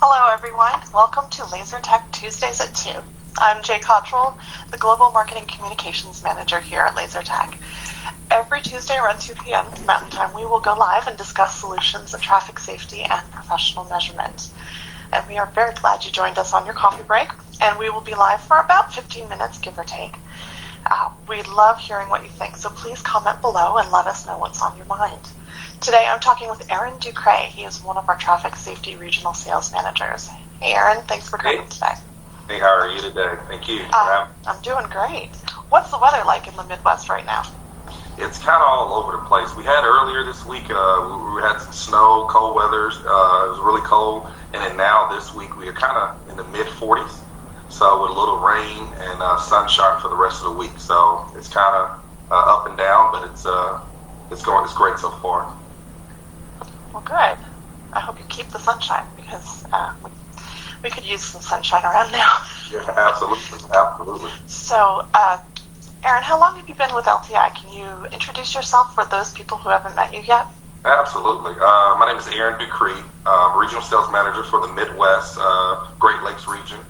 Hello, everyone. Welcome to Laser Tech Tuesdays at 2. I'm Jaye Cottrill, the Global Marketing Communications Manager here at Laser Tech. Every Tuesday around 2 p.m. Mountain Time, we will go live and discuss solutions of traffic safety and professional measurement. And we are very glad you joined us on your coffee break, and we will be live for about 15 minutes, give or take. We love hearing what you think, so please comment below and let us know what's on your mind. Today I'm talking with Aaron Ducre. He is one of our traffic safety regional sales managers. Hey Aaron, thanks for coming today. Hey, how are you today? Thank you. I'm doing great. What's the weather like in the Midwest right now? It's kind of all over the place. We had earlier this week, we had some snow, cold weather. It was really cold. And then now this week we are kind of in the mid-40s. So with a little rain and sunshine for the rest of the week. So it's kind of up and down, but it's great so far. Well, good. I hope you keep the sunshine because we could use some sunshine around now. Yeah, absolutely. So, Aaron, how long have you been with LTI? Can you introduce yourself for those people who haven't met you yet? Absolutely. My name is Aaron Ducre. I'm Regional Sales Manager for the Midwest, Great Lakes region.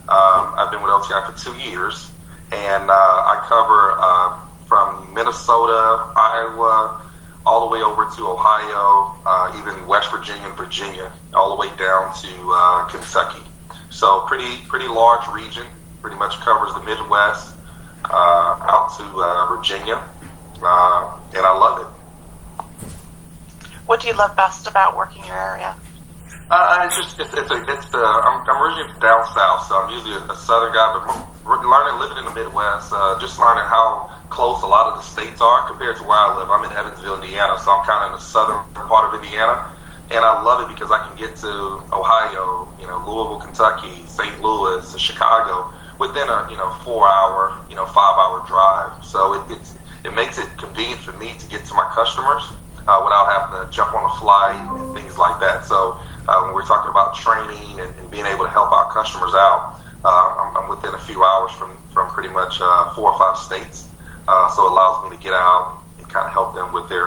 I've been with LTI for 2 years, and I cover from Minnesota, Iowa, all the way over to Ohio, even West Virginia and Virginia, all the way down to Kentucky. So pretty large region, pretty much covers the Midwest, out to Virginia, and I love it. What do you love best about working your area? I'm originally from down south, so I'm usually a southern guy, but living in the Midwest, just learning how close a lot of the states are compared to where I live. I'm in Evansville, Indiana, so I'm kind of in the southern part of Indiana, and I love it because I can get to Ohio, Louisville, Kentucky, St. Louis, Chicago within a 4-hour, 5-hour drive. So it makes it convenient for me to get to my customers without having to jump on a flight and things like that. So when we're talking about training and being able to help our customers out, I'm within a few hours from pretty much 4 or 5 states. So it allows me to get out and kind of help them with their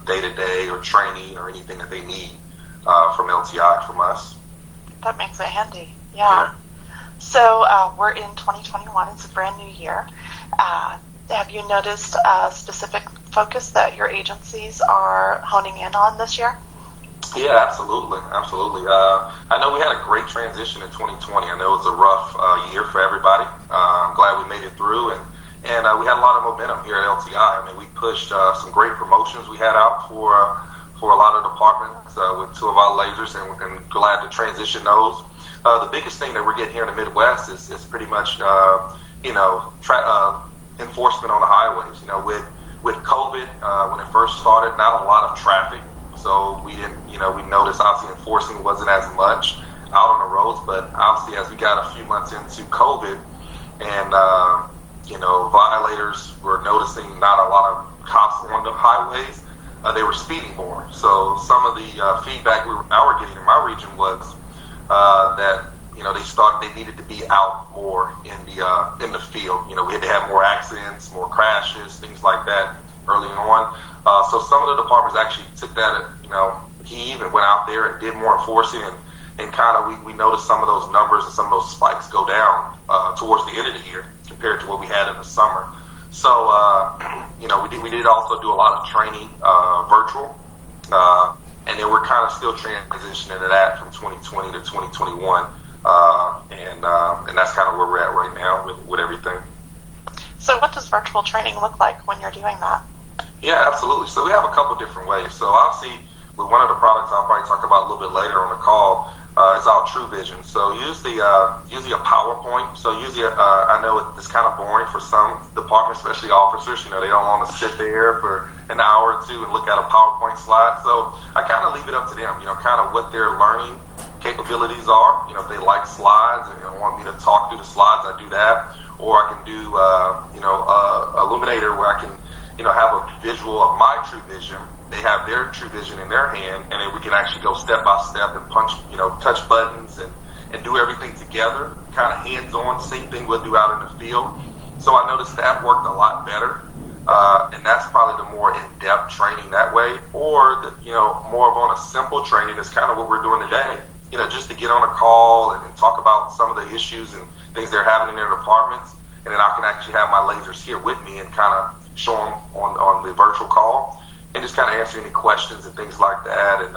day-to-day or training or anything that they need from LTI, from us. That makes it handy. Yeah. So we're in 2021. It's a brand new year. Have you noticed a specific focus that your agencies are honing in on this year? Yeah, absolutely. I know we had a great transition in 2020. I know it was a rough year for everybody. I'm glad we made it through, and we had a lot of momentum here at LTI. I mean, we pushed some great promotions we had out for a lot of departments with 2 of our lasers, and we're glad to transition those. The biggest thing that we're getting here in the Midwest is pretty much enforcement on the highways. With COVID, when it first started, not a lot of traffic. So we didn't, we noticed obviously enforcement wasn't as much out on the roads, but obviously as we got a few months into COVID and, violators were noticing not a lot of cops on the highways, they were speeding more. So some of the feedback we were getting in my region was that, they needed to be out more in the field. We had to have more accidents, more crashes, things like that early on. So some of the departments actually took that, he even went out there and did more enforcing, and kind of we noticed some of those numbers and some of those spikes go down towards the end of the year compared to what we had in the summer. So, we did also do a lot of training virtual, and then we're kind of still transitioning to that from 2020 to 2021, and that's kind of where we're at right now with everything. So what does virtual training look like when you're doing that? Yeah, absolutely. So we have a couple different ways. So obviously, with one of the products I'll probably talk about a little bit later on the call, is our True Vision. So usually a PowerPoint. So usually, I know it's kind of boring for some departments, especially officers. They don't want to sit there for an hour or two and look at a PowerPoint slide. So I kind of leave it up to them, kind of what their learning capabilities are. If they like slides and want me to talk through the slides, I do that. Or I can do, Illuminator where I can, have a visual of my True Vision. They have their True Vision in their hand, and then we can actually go step by step and punch, touch buttons and do everything together, kind of hands-on, same thing we'll do out in the field. So I noticed that worked a lot better, and that's probably the more in-depth training that way. Or, more of on a simple training is kind of what we're doing today. just to get on a call and talk about some of the issues and things they're having in their departments. And then I can actually have my lasers here with me and kind of show them on the virtual call and just kind of answer any questions and things like that, and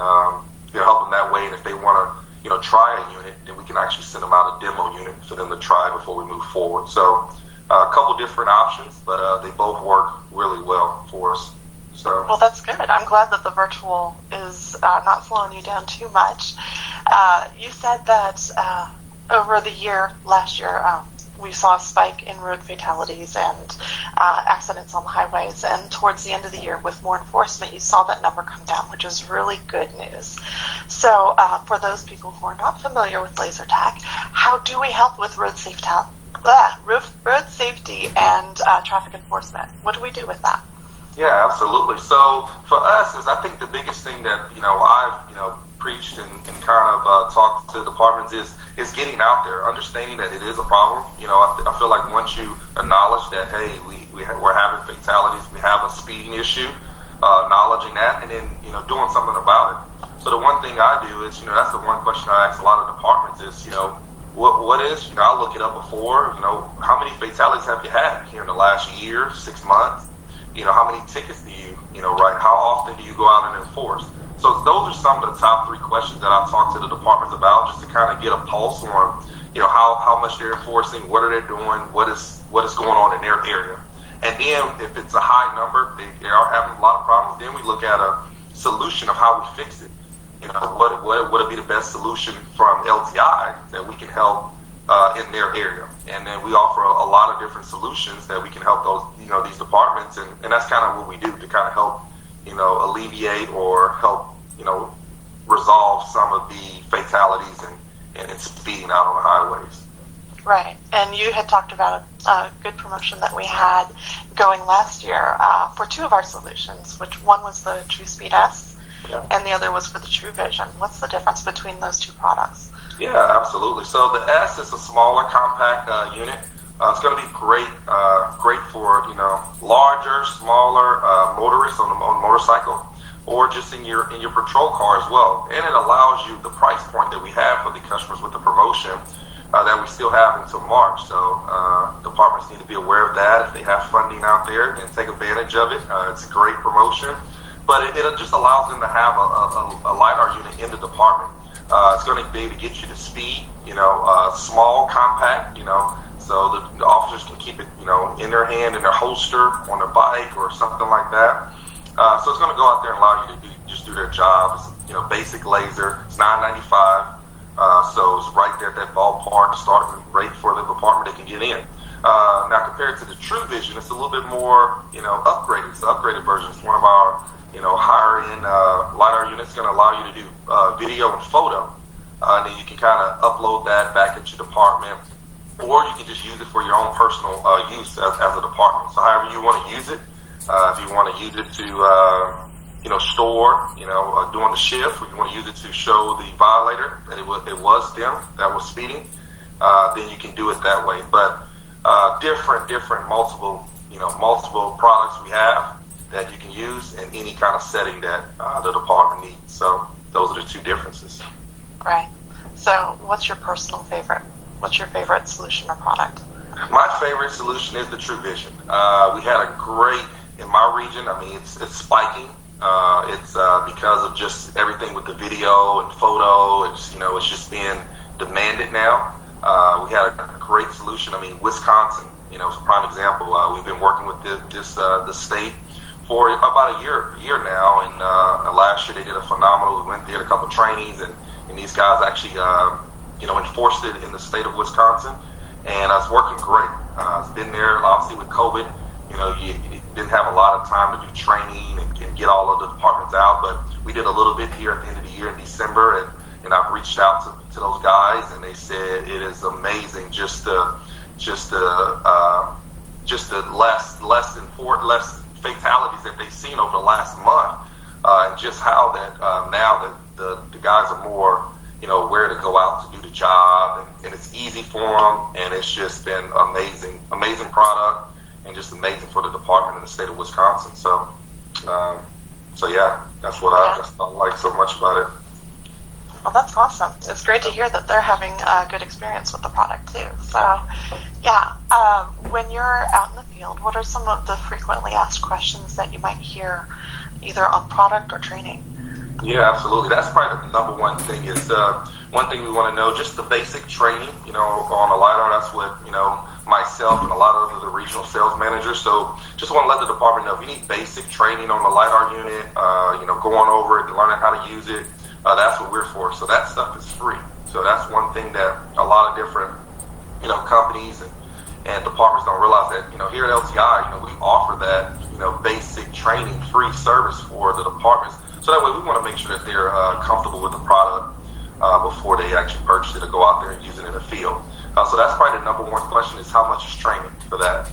help them that way. And if they want to try a unit, then we can actually send them out a demo unit for them to try before we move forward. So a couple different options, but they both work really well for us. So. Well, that's good. I'm glad that the virtual is not slowing you down too much. You said that over the last year, we saw a spike in road fatalities and accidents on the highways, and towards the end of the year, with more enforcement, you saw that number come down, which is really good news. So for those people who are not familiar with laser tag, how do we help with road safety and traffic enforcement? What do we do with that? Yeah, absolutely. So for us, I think the biggest thing that I've preached and kind of talked to departments is getting out there, understanding that it is a problem. I feel like once you acknowledge that, hey, we're having fatalities, we have a speeding issue, acknowledging that, and then doing something about it. So the one thing I do is that's the one question I ask a lot of departments is what is I look it up before how many fatalities have you had here in the last year, 6 months? How many tickets do you write? How often do you go out and enforce? So those are some of the top 3 questions that I talk to the departments about, just to kind of get a pulse on, how much they're enforcing, what are they doing, what is going on in their area. And then if it's a high number, they are having a lot of problems, then we look at a solution of how we fix it. What would be the best solution from LTI that we can help in their area. And then we offer a lot of different solutions that we can help those, these departments. And that's kind of what we do to kind of help, alleviate or help, resolve some of the fatalities and speeding out on the highways. Right. And you had talked about a good promotion that we had going last year for 2 of our solutions, which one was the True Speed S, and the other was for the True Vision. What's the difference between those 2 products? Yeah, absolutely. So the S is a smaller, compact unit. It's going to be great for larger, smaller motorists on a motorcycle, or just in your patrol car as well. And it allows you the price point that we have for the customers with the promotion that we still have until March. So departments need to be aware of that. If they have funding out there, then take advantage of it. It's a great promotion, but it just allows them to have a LiDAR unit in the department. It's going to be able to get you to speed, small, compact, so the officers can keep it, in their hand, in their holster, on their bike, or something like that. So it's going to go out there and allow you to just do their job. It's, basic laser. It's $9.95. So it's right there at that ballpark, starting rate for the department they can get in. Now, compared to the True Vision, it's a little bit more, upgraded. It's an upgraded version. It's one of our higher-end LiDAR units. Going to allow you to do video and photo. And then you can kind of upload that back into your department, or you can just use it for your own personal use as a department. So however you want to use it. If you want to use it to, store, during the shift, or you want to use it to show the violator that it was them that was speeding, then you can do it that way. But different, multiple products we have that you can use in any kind of setting that the department needs. So those are the 2 differences. Right. So what's your personal favorite? What's your favorite solution or product? My favorite solution is the True Vision. We had a great, in my region, it's spiking. It's because of just everything with the video and photo. It's just being demanded now. We had a great solution. Wisconsin, it's a prime example. We've been working with the state for about a year now, and last year they did a phenomenal. We went there, a couple trainings, and these guys actually, enforced it in the state of Wisconsin, and it's working great. It's been there, obviously, with COVID. You didn't have a lot of time to do training and get all of the departments out, but we did a little bit here at the end of the year in December, and I've reached out to those guys, and they said it is amazing, just the less fatalities that they've seen over the last month, and just how that now that the guys are more where to go out to do the job, and it's easy for them, and it's just been amazing product. And just amazing for the department in the state of Wisconsin. So yeah, that's what I like so much about it. Well, that's awesome. It's great to hear that they're having a good experience with the product too. So, yeah, when you're out in the field, what are some of the frequently asked questions that you might hear either on product or training? Yeah, absolutely. That's probably the number one thing is one thing we want to know, just the basic training, on a LiDAR. That's what, myself and a lot of the regional sales managers. So just want to let the department know if you need basic training on the LiDAR unit, going over it and learning how to use it, that's what we're for. So that stuff is free. So that's one thing that a lot of different, companies and departments don't realize that, here at LTI, we offer that, basic training, free service for the departments. So that way we want to make sure that they're comfortable with the product before they actually purchase it or go out there and use it in the field. So that's probably the number one question is how much is training for that,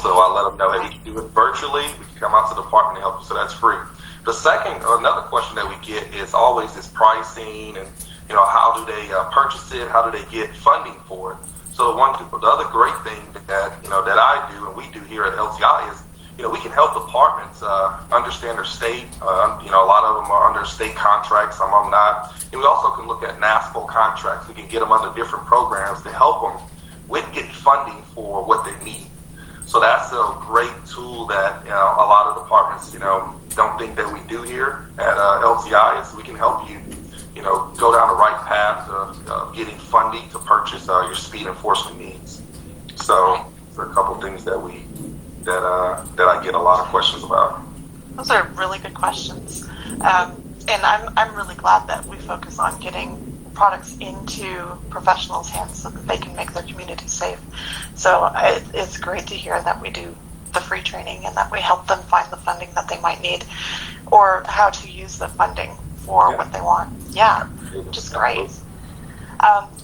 So I let them know, hey, we can do it virtually. We can come out to the department and help you. So that's free. The second, another question that we get is always this pricing and, how do they purchase it? How do they get funding for it? So the other great thing that, that I do and we do here at LTI is, we can help departments understand their state. A lot of them are under state contracts, some of them not. And we also can look at NASPO contracts. We can get them under different programs to help them with getting funding for what they need. So that's a great tool that a lot of departments, don't think that we do here at LTI. Is we can help you, go down the right path of getting funding to purchase your speed enforcement needs. So there are a couple things that that I get a lot of questions about. Those are really good questions, and I'm really glad that we focus on getting products into professionals' hands so that they can make their community safe. So it's great to hear that we do the free training and that we help them find the funding that they might need or how to use the funding for what they want. Yeah, which is great.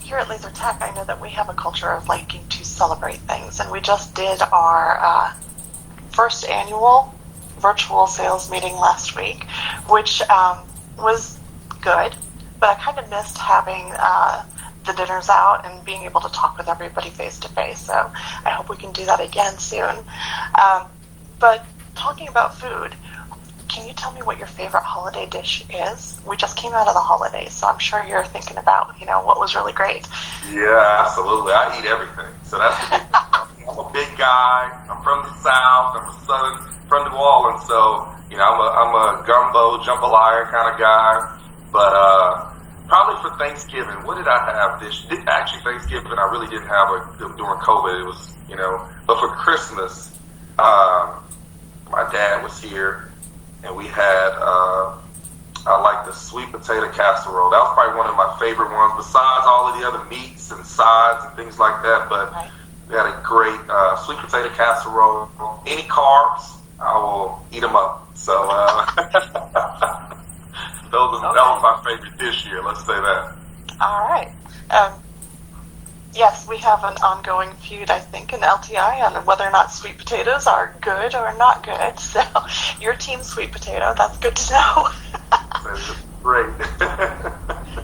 Here at Laser Tech, I know that we have a culture of liking to celebrate things, and we just did our first annual virtual sales meeting last week, which was good, but I kind of missed having the dinners out and being able to talk with everybody face to face. So I hope we can do that again soon. But talking about food, can you tell me what your favorite holiday dish is? We just came out of the holidays, so I'm sure you're thinking about, what was really great. Yeah, absolutely. I eat everything. So that's I'm a big guy. I'm from the South. I'm a Southern, from New Orleans. So, I'm a gumbo, jambalaya kind of guy. But probably for Thanksgiving, what did I have actually, Thanksgiving, I really didn't have during COVID. It was, but for Christmas, my dad was here. And we had, I like the sweet potato casserole. That was probably one of my favorite ones, besides all of the other meats and sides and things like that. But we had a great sweet potato casserole. Any carbs, I will eat them up. So that was my favorite dish here. Let's say that. All right. Yes, we have an ongoing feud, I think, in LTI on whether or not sweet potatoes are good or not good. So, your team sweet potato, that's good to know. That's great.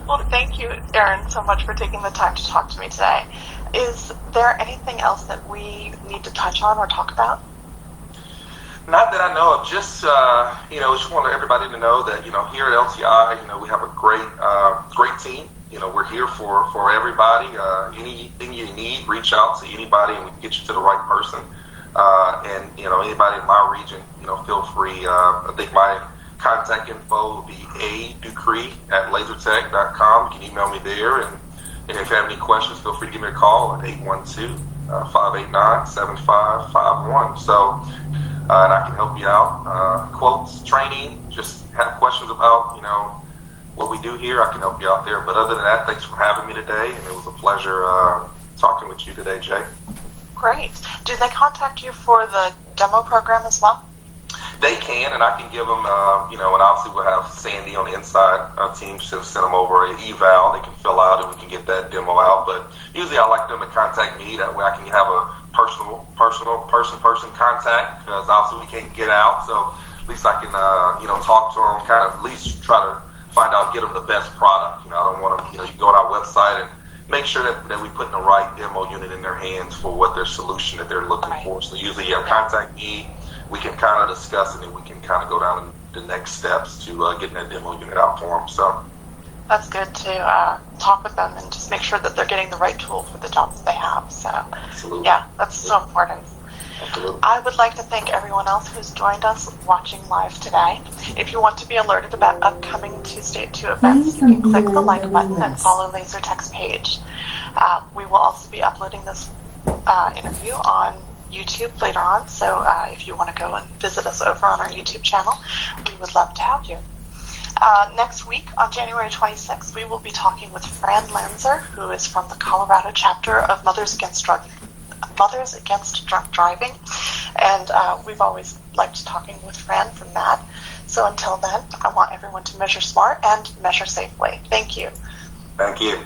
Well, thank you, Aaron, so much for taking the time to talk to me today. Is there anything else that we need to touch on or talk about? Not that I know of. Just, just want everybody to know that, here at LTI, we have a great team. We're here for everybody. Anything you need, reach out to anybody and we can get you to the right person. And, anybody in my region, feel free. I think my contact info will be aducre@lasertech.com. You can email me there. And if you have any questions, feel free to give me a call at 812-589-7551. So, and I can help you out. Quotes, training, just have questions about, what we do here, I can help you out there. But other than that, thanks for having me today, and it was a pleasure talking with you today, Jay. Great. Do they contact you for the demo program as well? They can, and I can give them, and obviously we'll have Sandy on the inside team send them over an eval they can fill out, and we can get that demo out. But usually I like them to contact me. That way I can have a person contact, because obviously we can't get out. So at least I can, talk to them, kind of at least try to find out, get them the best product. I don't want them, you go on our website and make sure that we put the right demo unit in their hands for what their solution that they're looking for. So usually, contact me. We can kind of discuss it, and we can kind of go down the next steps to getting that demo unit out for them. So That's good to talk with them and just make sure that they're getting the right tool for the jobs they have. So, Absolutely. yeah, that's so important. Absolutely. I would like to thank everyone else who's joined us watching live today. If you want to be alerted about upcoming Tuesday at 2 events, you can click the like button and follow LaserTech's page. We will also be uploading this interview on YouTube later on, so if you want to go and visit us over on our YouTube channel, we would love to have you. Next week, on January 26th, we will be talking with Fran Lanzer, who is from the Colorado chapter of Mothers Against Drunk Driving, and we've always liked talking with Fran from that. So until then, I want everyone to measure smart and measure safely. Thank you. Thank you.